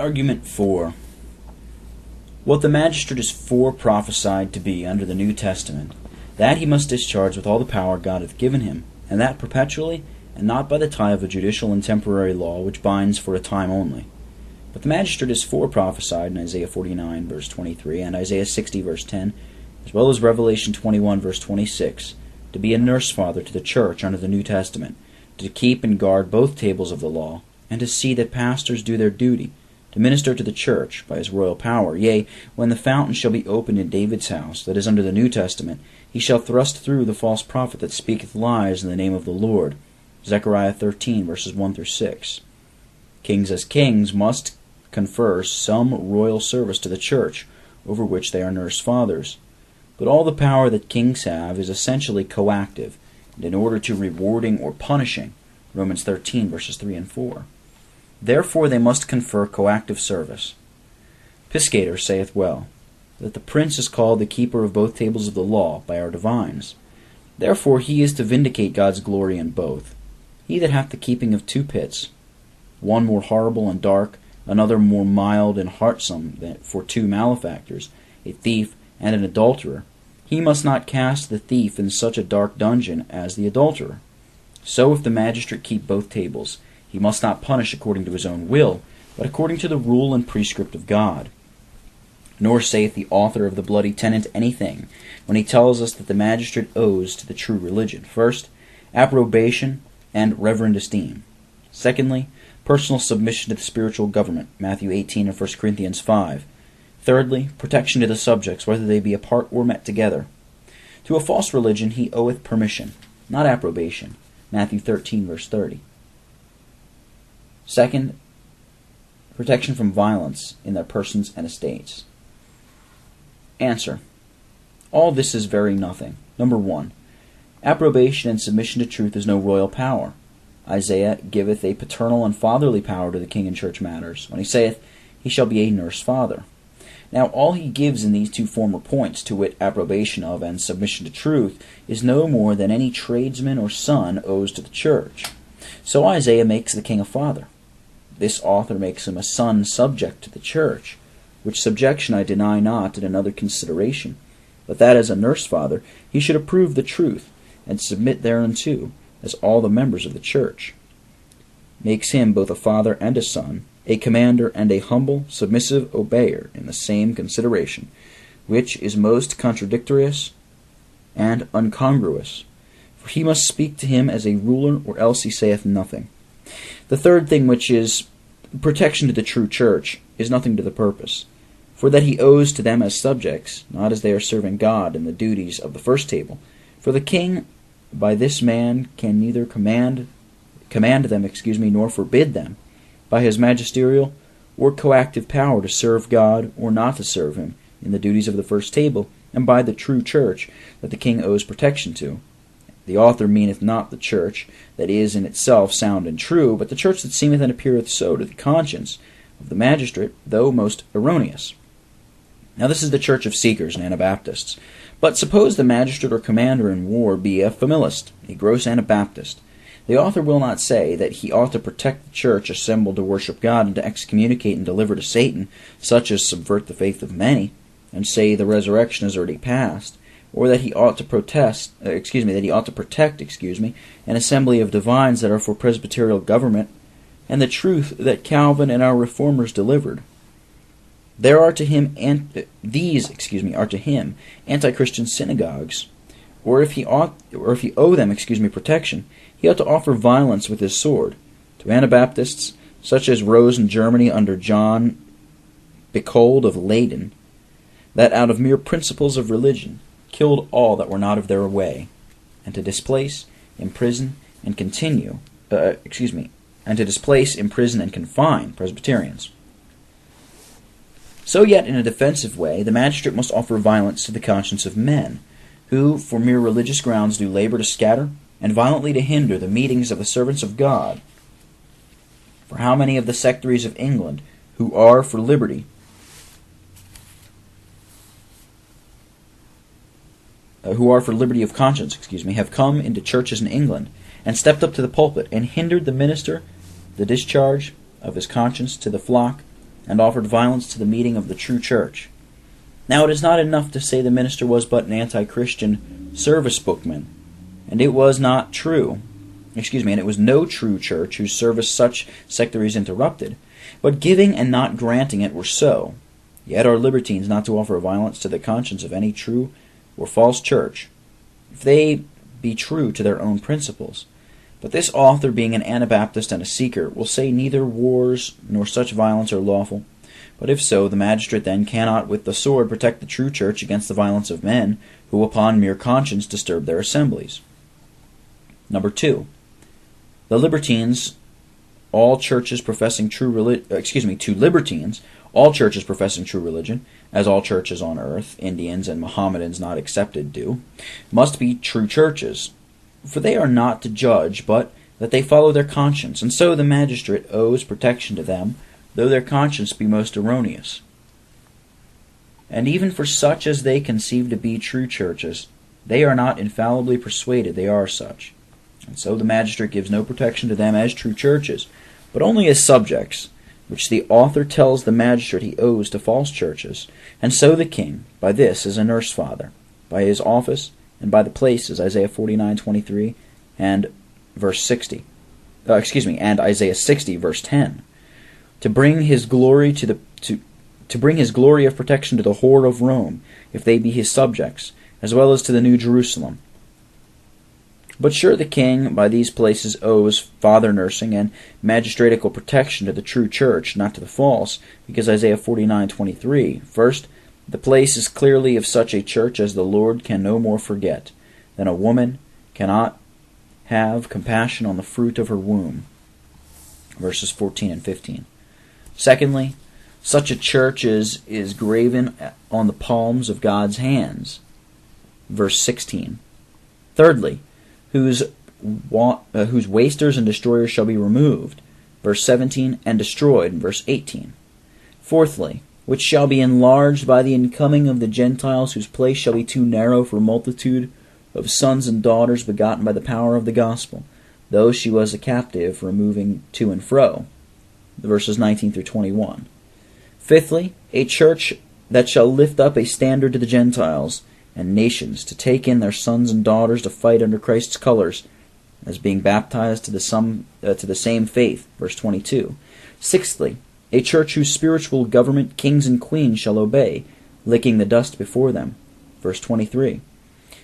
Argument 4. What the magistrate is prophesied to be under the New Testament, that he must discharge with all the power God hath given him, and that perpetually, and not by the tie of a judicial and temporary law which binds for a time only. But the magistrate is prophesied in Isaiah 49, verse 23, and Isaiah 60, verse 10, as well as Revelation 21, verse 26, to be a nurse father to the church under the New Testament, to keep and guard both tables of the law, and to see that pastors do their duty, to minister to the church by his royal power. Yea, when the fountain shall be opened in David's house, that is under the New Testament, he shall thrust through the false prophet that speaketh lies in the name of the Lord. Zechariah 13, verses 1 through 6. Kings as kings must confer some royal service to the church, over which they are nurse fathers. But all the power that kings have is essentially coactive, and in order to rewarding or punishing. Romans 13, verses 3 and 4. Therefore they must confer coactive service. Piscator saith well, that the prince is called the keeper of both tables of the law by our divines. Therefore he is to vindicate God's glory in both. He that hath the keeping of two pits, one more horrible and dark, another more mild and heartsome than for two malefactors, a thief and an adulterer, he must not cast the thief in such a dark dungeon as the adulterer. So if the magistrate keep both tables, he must not punish according to his own will, but according to the rule and prescript of God. Nor saith the author of the bloody tenant anything, when he tells us that the magistrate owes to the true religion, first, approbation and reverend esteem. Secondly, personal submission to the spiritual government, Matthew 18 and 1 Corinthians 5. Thirdly, protection to the subjects, whether they be apart or met together. To a false religion he oweth permission, not approbation, Matthew 13, verse 30. Second, protection from violence in their persons and estates. Answer. All this is very nothing. Number 1. Approbation and submission to truth is no royal power. Isaiah giveth a paternal and fatherly power to the king in church matters, when he saith, he shall be a nurse father. Now all he gives in these two former points, to wit, approbation of and submission to truth, is no more than any tradesman or son owes to the church. So Isaiah makes the king a father. This author makes him a son subject to the church, which subjection I deny not in another consideration, but that as a nurse father he should approve the truth, and submit thereunto, as all the members of the church. Makes him both a father and a son, a commander and a humble, submissive obeyer in the same consideration, which is most contradictorious and uncongruous, for he must speak to him as a ruler, or else he saith nothing. The third thing, which is protection to the true church, is nothing to the purpose, for that he owes to them as subjects, not as they are serving God in the duties of the first table. For the king by this man can neither command them, nor forbid them, by his magisterial or coactive power to serve God or not to serve him in the duties of the first table, and by the true church that the king owes protection to. The author meaneth not the church that is in itself sound and true, but the church that seemeth and appeareth so to the conscience of the magistrate, though most erroneous. Now this is the church of seekers and Anabaptists. But suppose the magistrate or commander in war be a familist, a gross Anabaptist. The author will not say that he ought to protect the church assembled to worship God and to excommunicate and deliver to Satan such as subvert the faith of many, and say the resurrection is already past, or that he ought to protect an assembly of divines that are for presbyterial government, and the truth that Calvin and our reformers delivered. These are to him anti-Christian synagogues, or if he owe them protection, he ought to offer violence with his sword to Anabaptists such as rose in Germany under John Bekold of Leyden, that out of mere principles of religion killed all that were not of their way, and to displace, imprison, and confine Presbyterians. So yet in a defensive way, the magistrate must offer violence to the conscience of men, who for mere religious grounds do labor to scatter, and violently to hinder the meetings of the servants of God. For how many of the sectaries of England, who are for liberty, of conscience, have come into churches in England, and stepped up to the pulpit, and hindered the minister the discharge of his conscience to the flock, and offered violence to the meeting of the true church. Now it is not enough to say the minister was but an anti-Christian service bookman, and it was no true church whose service such sectaries interrupted, but giving and not granting it were so. Yet are libertines not to offer violence to the conscience of any true or false church, if they be true to their own principles. But this author, being an Anabaptist and a seeker, will say neither wars nor such violence are lawful. But if so, the magistrate then cannot with the sword protect the true church against the violence of men, who upon mere conscience disturb their assemblies. Number 2. The libertines, all churches professing to libertines, all churches professing true religion, as all churches on earth, Indians and Mohammedans not excepted, do, must be true churches. For they are not to judge, but that they follow their conscience, and so the magistrate owes protection to them, though their conscience be most erroneous. And even for such as they conceive to be true churches, they are not infallibly persuaded they are such. And so the magistrate gives no protection to them as true churches, but only as subjects, which the author tells the magistrate he owes to false churches. And so the king, by this, is a nurse father, by his office, and by the places, Isaiah 49:23, and verse 60. And Isaiah 60, verse 10, to bring his glory to bring his glory of protection to the whore of Rome, if they be his subjects, as well as to the New Jerusalem. But sure the king by these places owes father nursing and magistratical protection to the true church, not to the false, because Isaiah 49:23, first, the place is clearly of such a church as the Lord can no more forget, than a woman cannot have compassion on the fruit of her womb, verses 14 and 15. Secondly, such a church is graven on the palms of God's hands, verse 16. Thirdly, whose wasters and destroyers shall be removed, verse 17, and destroyed, verse 18. Fourthly, which shall be enlarged by the incoming of the Gentiles, whose place shall be too narrow for multitude of sons and daughters begotten by the power of the gospel, though she was a captive, removing to and fro, verses 19 through 21. Fifthly, a church that shall lift up a standard to the Gentiles and nations, to take in their sons and daughters to fight under Christ's colors, as being baptized to the same faith, verse 22. Sixthly, a church whose spiritual government kings and queens shall obey, licking the dust before them, verse 23.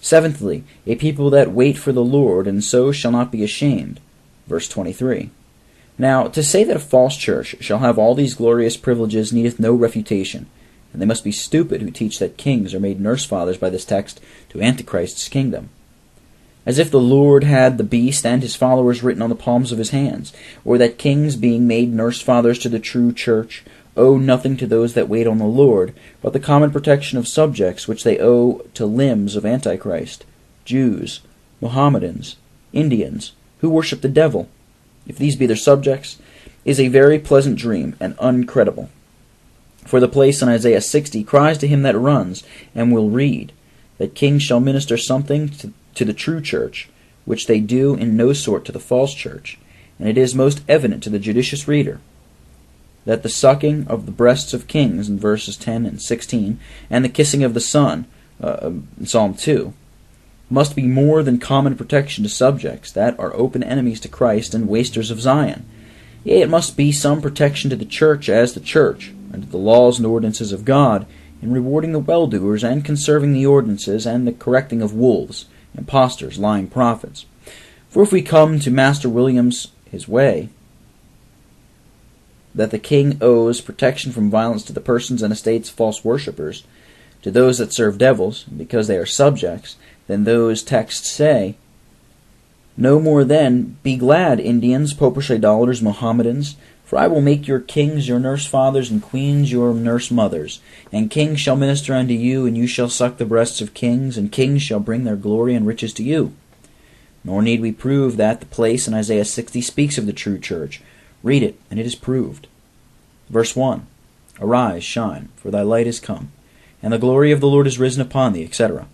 Seventhly, a people that wait for the Lord, and so shall not be ashamed, verse 23. Now, to say that a false church shall have all these glorious privileges needeth no refutation, and they must be stupid who teach that kings are made nurse-fathers by this text to Antichrist's kingdom. As if the Lord had the beast and his followers written on the palms of his hands, or that kings, being made nurse-fathers to the true church, owe nothing to those that wait on the Lord, but the common protection of subjects which they owe to limbs of Antichrist, Jews, Mohammedans, Indians, who worship the devil, if these be their subjects, is a very pleasant dream, and uncredible. For the place in Isaiah 60 cries to him that runs, and will read, that kings shall minister something to the true church, which they do in no sort to the false church, and it is most evident to the judicious reader, that the sucking of the breasts of kings in verses 10 and 16, and the kissing of the Son, in Psalm 2, must be more than common protection to subjects that are open enemies to Christ and wasters of Zion. Yea, it must be some protection to the church as the church, and to the laws and ordinances of God, in rewarding the well-doers and conserving the ordinances and the correcting of wolves, impostors, lying prophets. For if we come to Master William's his way, that the king owes protection from violence to the persons and estates of false worshippers, to those that serve devils, because they are subjects, then those texts say, no more then, be glad, Indians, popish idolaters, Mohammedans, for I will make your kings your nurse-fathers, and queens your nurse-mothers. And kings shall minister unto you, and you shall suck the breasts of kings, and kings shall bring their glory and riches to you. Nor need we prove that the place in Isaiah 60 speaks of the true church. Read it, and it is proved. Verse 1, arise, shine, for thy light is come, and the glory of the Lord is risen upon thee, etc.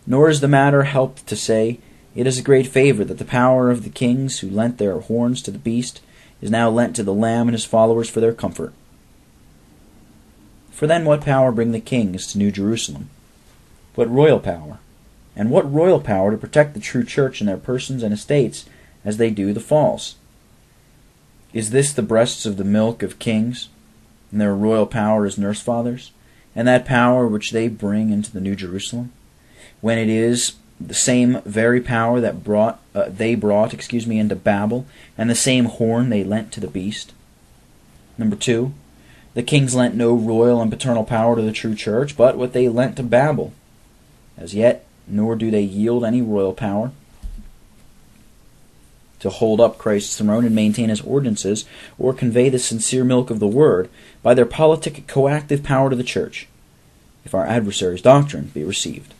Nor is the matter helped to say, it is a great favor that the power of the kings who lent their horns to the beast is now lent to the Lamb and his followers for their comfort. For then what power bring the kings to New Jerusalem? What royal power? And what royal power to protect the true church in their persons and estates, as they do the false? Is this the breasts of the milk of kings, and their royal power as nurse fathers, and that power which they bring into the New Jerusalem, when it is the same very power that they brought into Babel, and the same horn they lent to the beast? Number 2, the kings lent no royal and paternal power to the true church, but what they lent to Babel. As yet, nor do they yield any royal power to hold up Christ's throne and maintain his ordinances, or convey the sincere milk of the word by their politic coactive power to the church, if our adversary's doctrine be received.